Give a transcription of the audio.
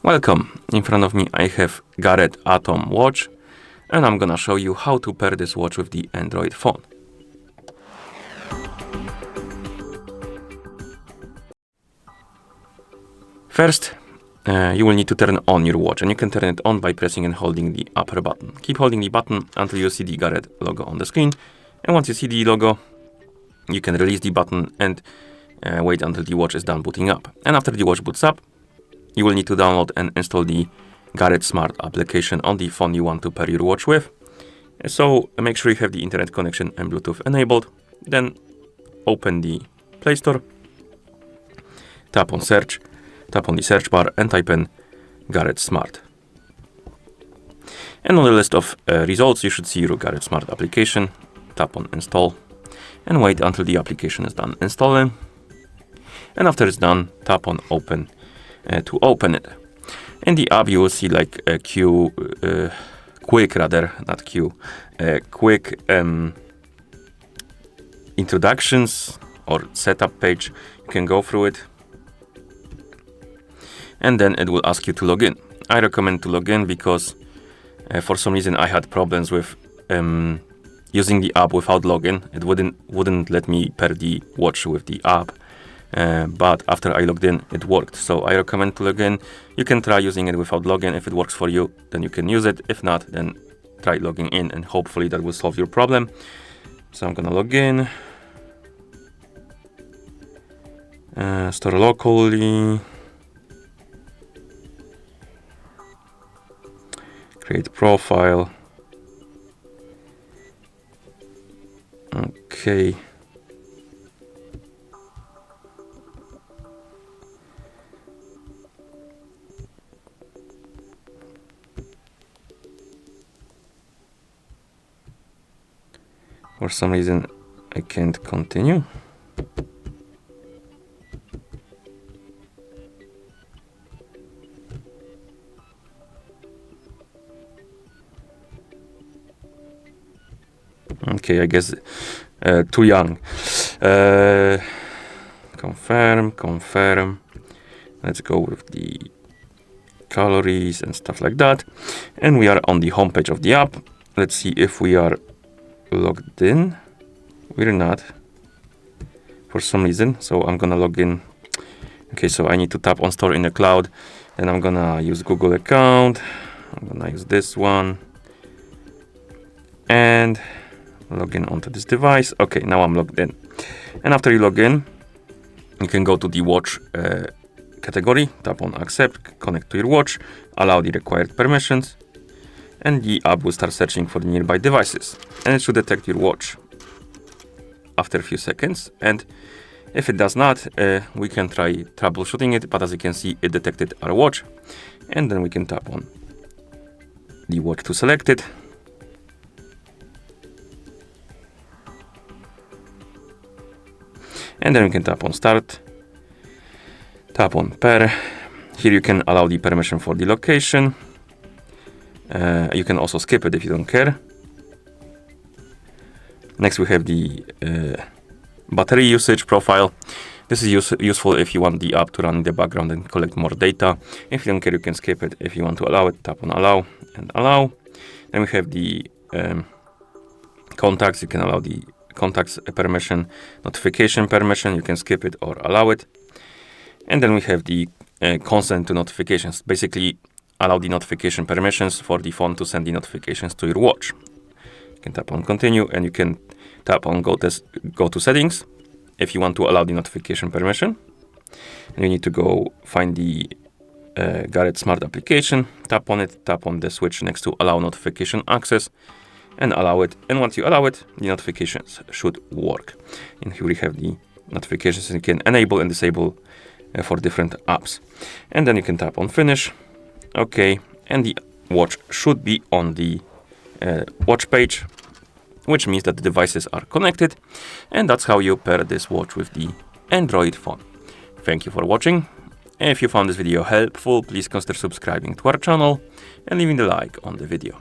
Welcome. In front of me I have GARETT Atom watch, and I'm gonna show you how to pair this watch with the Android phone. First, you will need to turn on your watch, and you can turn it on by pressing and holding the upper button. Keep holding the button until you see the Garret logo on the screen, and once you see the logo, you can release the button and wait until the watch is done booting up. And after the watch boots up, you will need to download and install the Garret Smart application on the phone you want to pair your watch with. So make sure you have the internet connection and Bluetooth enabled. Then open the Play Store, tap on search, tap on the search bar and type in Garret Smart. And on the list of results, you should see your Garret Smart application. Tap on install and wait until the application is done installing. And after it's done, tap on open to open it. In the app, you will see like a quick introductions or setup page. You can go through it, and then it will ask you to log in. I recommend to log in because for some reason I had problems with using the app without login. It wouldn't let me pair the watch with the app. But after I logged in, it worked. So I recommend to log in. You can try using it without login. If it works for you, then you can use it. If not, then try logging in, and hopefully that will solve your problem. So I'm gonna log in. Store locally. Create profile. Okay. For some reason, I can't continue. Okay, I guess too young. Confirm. Let's go with the calories and stuff like that. And we are on the home page of the app. Let's see if we are logged in. We're not for some reason, so I'm gonna log in. Okay, so I need to tap on store in the cloud, and I'm gonna use Google account. I'm gonna use this one and log in onto this device. Okay, now I'm logged in. And after you log in, you can go to the watch category, tap on accept, connect to your watch, allow the required permissions, and the app will start searching for the nearby devices, and it should detect your watch after a few seconds. And if it does not, we can try troubleshooting it, but as you can see, it detected our watch, and then we can tap on the watch to select it. And then we can tap on start, tap on pair. Here you can allow the permission for the location. You can also skip it if you don't care. Next we have the battery usage profile. This is useful if you want the app to run in the background and collect more data. If you don't care, you can skip it. If you want to allow it, tap on allow and allow. Then we have the contacts. You can allow the contacts permission, notification permission. You can skip it or allow it. And then we have the consent to notifications. Basically, allow the notification permissions for the phone to send the notifications to your watch. You can tap on continue, and you can tap on go to settings if you want to allow the notification permission. And you need to go find the Garret Smart application, tap on it, tap on the switch next to allow notification access, and allow it. And once you allow it, the notifications should work. And here we have the notifications you can enable and disable for different apps. And then you can tap on finish. Okay, and the watch should be on the watch page, which means that the devices are connected, and that's how you pair this watch with the Android phone. Thank you for watching. If you found this video helpful, please consider subscribing to our channel and leaving a like on the video.